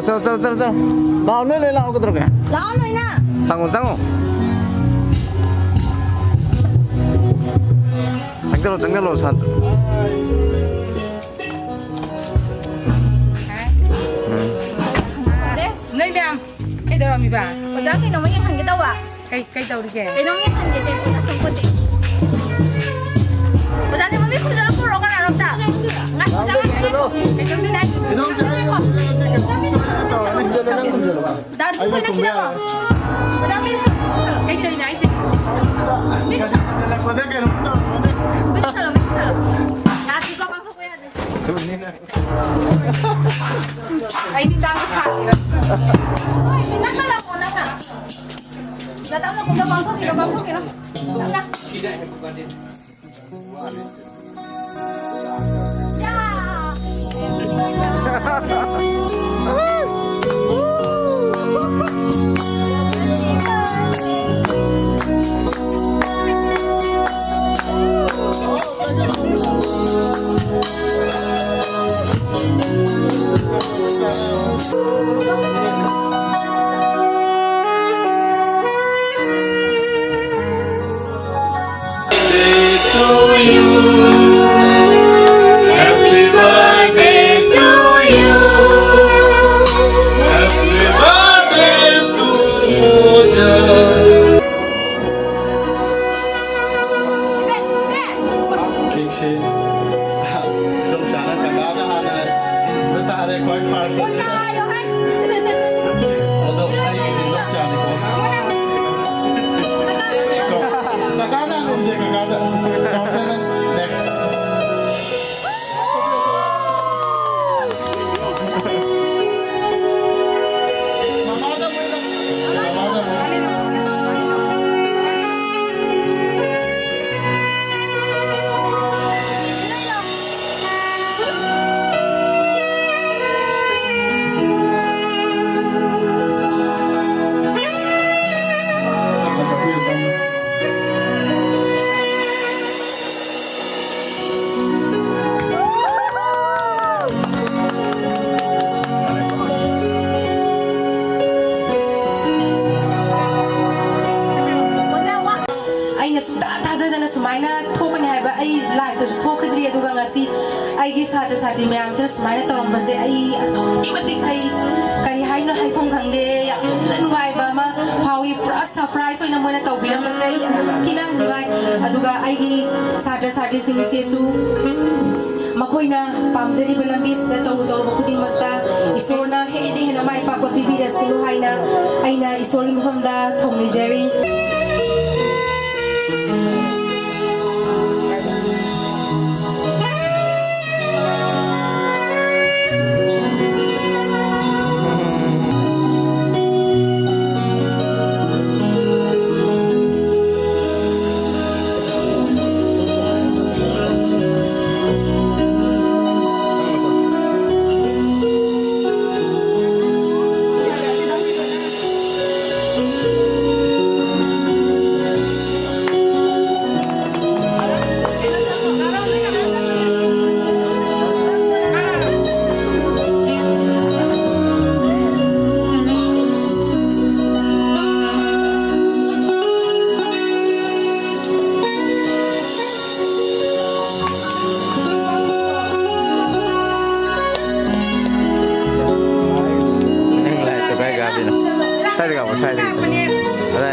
चल लाओ ले लाओ किधर गए लाओ नहीं ना संगो चंगलो साथ नहीं ma'am cái đâu mi bà bây giờ cái nó mới thành cái đâu à cái đâu đi kìa cái nó mới thành cái đây nó không có gì bây giờ thì mình biết không giờ nó có cái nào đâu ta ngắt bây giờ cái đâu đi này đã đi quên nó chưa đâu bây giờ mình cái nơi này gì biết sao đã chỉ có bao nhiêu cái anh đi đang cái sàn mình nắp nó là còn nắp à giờ tao nó cũng đâu bao nhiêu nó nắp साथी ma'am से सुमाइना तौरम बसे आई इमतिक आई करी हाइनो हाइफों खंगे या नुवाई बामा फावी पूरा surprise होइना Moina तौबिरम बसे किना नुवाई अदुगा आइगी साथी सिंग सेसु मखोइना पामजरी बलम्बिस दा तौ खुदिंग मक्ता इसोरना हेना माइ पापा बिबिरा सुलु हाइना आइना इसोरी मफमदा थौनिजरी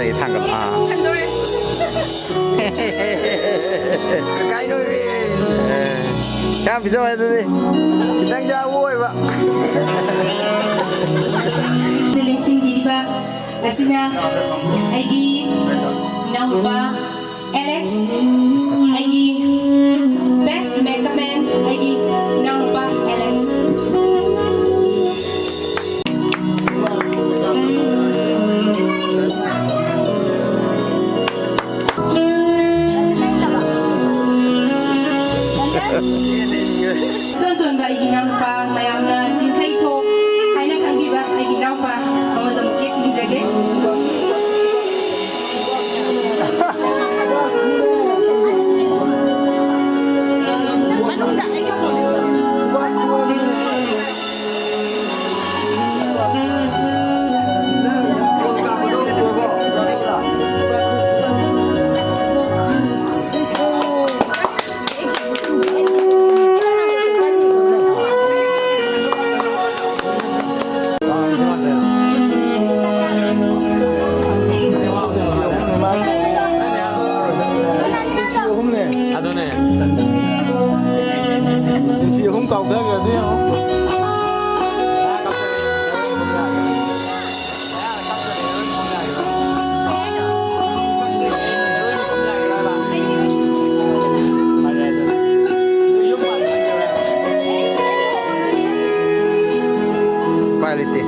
đây thằng gặp cái nuôi cam phía sau này đi đang ra vui vậy Nilai singgi ba asina aigi number Alex aigi best makeup man aigi number Alex Tuan ba aigi number mayam na jingkai to aina kang ba aigi number kamu tu kes ni jaga Manunda được rồi đi không? Quality.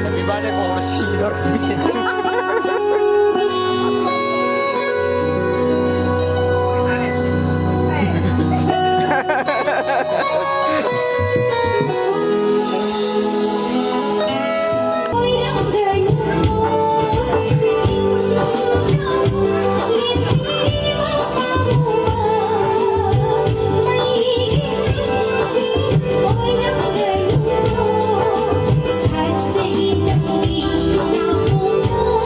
Everybody want to see your Hãy subscribe cho kênh Ghiền Mì Gõ để không bỏ lỡ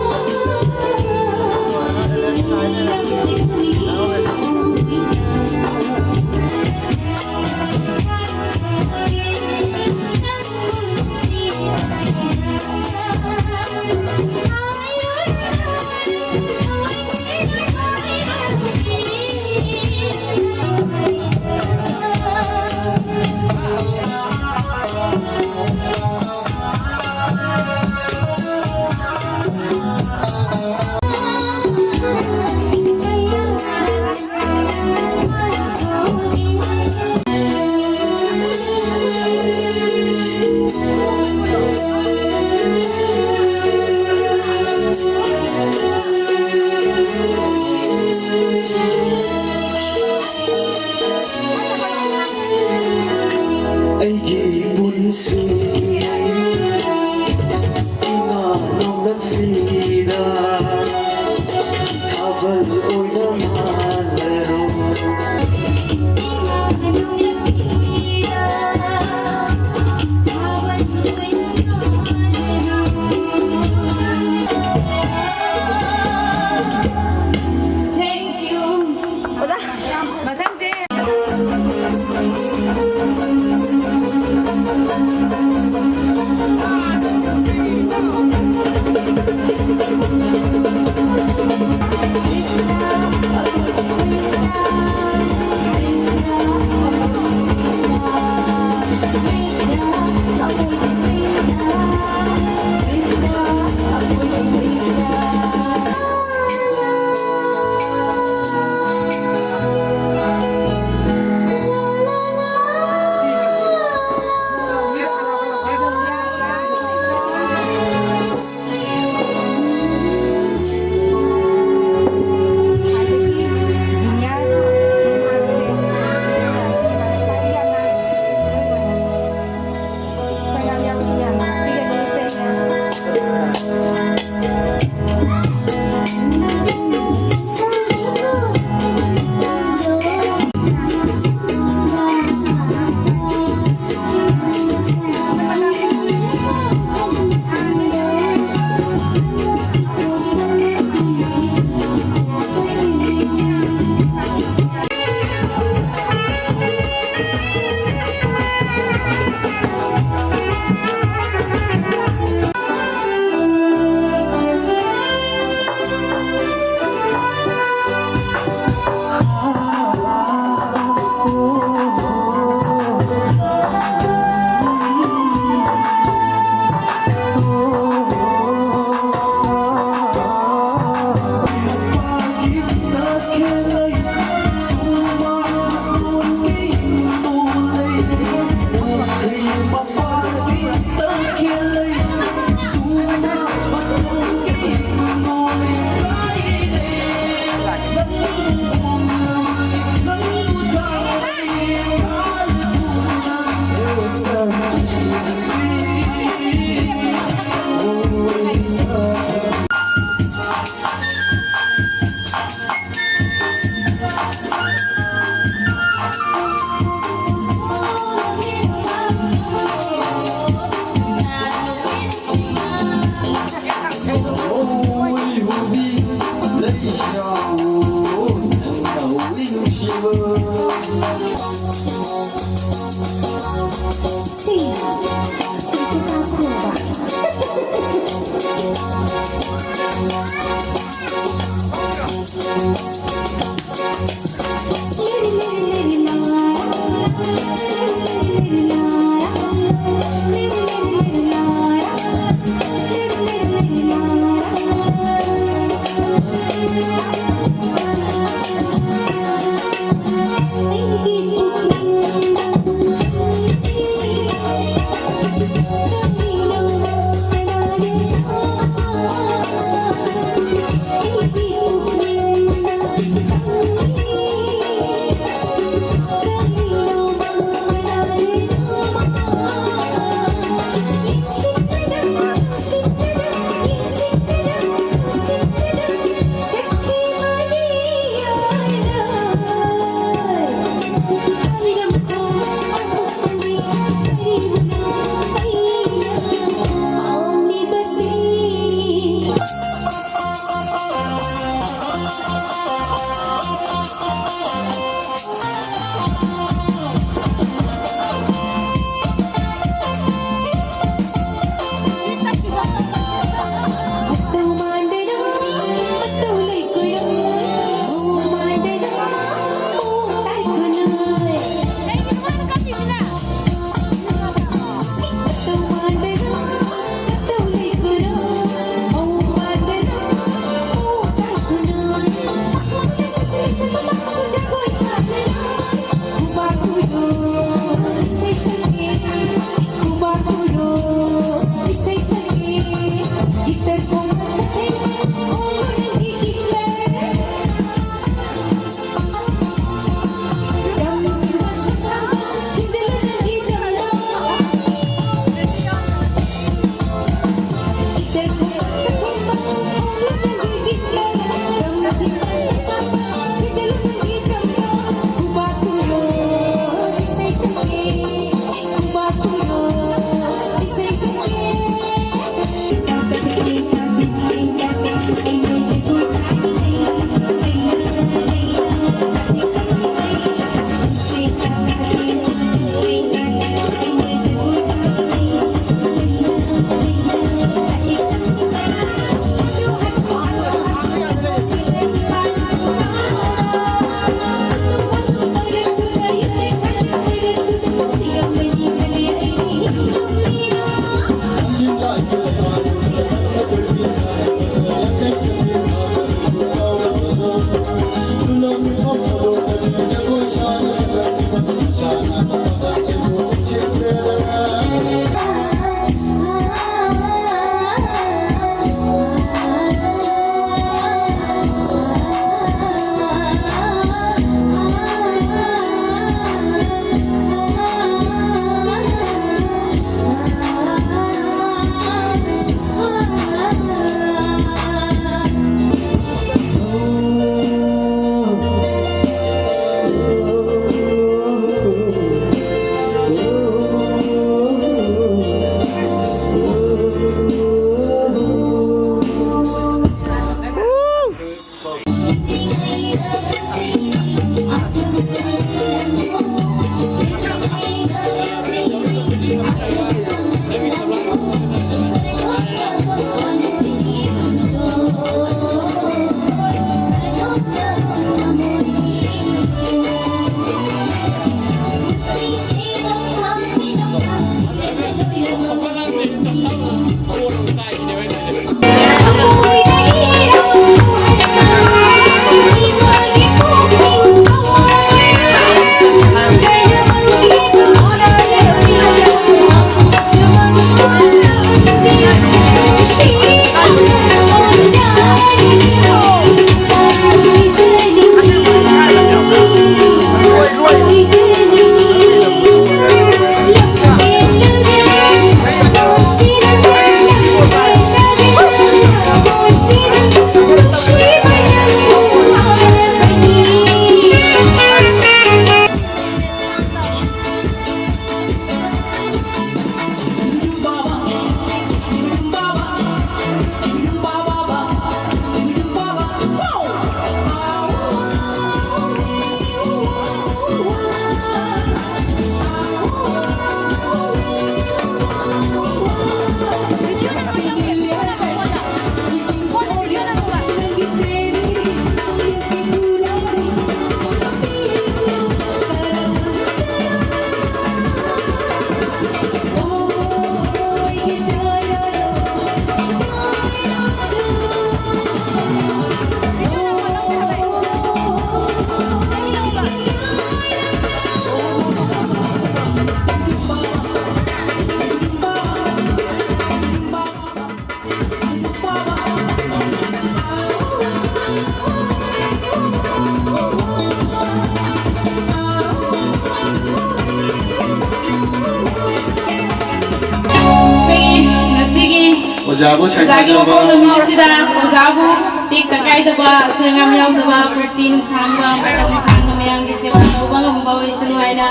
ꯑꯣꯖꯥꯕꯨ ꯑꯣꯖꯥꯒꯤ ꯁꯩꯊꯥꯖꯕ ꯃꯄꯣꯛ ꯅꯨꯃꯤꯠ ꯑꯁꯤꯗ ꯑꯣꯖꯥꯕꯨ ꯇꯦꯛꯇ ꯀꯥꯏꯗꯕ ꯑꯁꯣꯏ-ꯑꯉꯥꯝ ꯌꯥꯎꯗꯕ ꯄꯨꯟꯁꯤ ꯅꯨꯡꯁꯥꯡꯕ ꯃꯇꯝ ꯁꯥꯡꯅ ꯃꯌꯥꯝꯒꯤ ꯁꯦꯕꯥ ꯇꯧꯕ ꯉꯝꯕ ꯑꯣꯏꯁꯅꯨ ꯍꯥꯏꯅ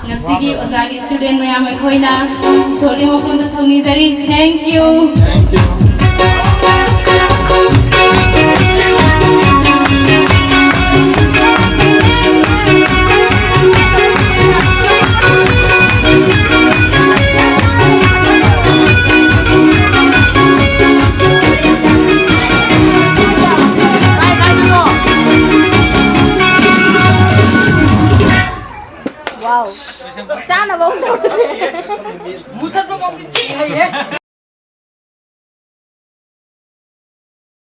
ꯉꯁꯤꯒꯤ ꯑꯣꯖꯥꯒꯤ ꯁ꯭ꯇꯨꯗꯦꯟ ꯃꯌꯥꯝ ꯑꯩꯈꯣꯏꯅ ꯏꯁꯣꯔꯒꯤ ꯃꯐꯝꯗ ꯊꯧꯅꯤꯖꯔꯤ ꯊꯦꯡꯛ ꯌꯨ Thank you.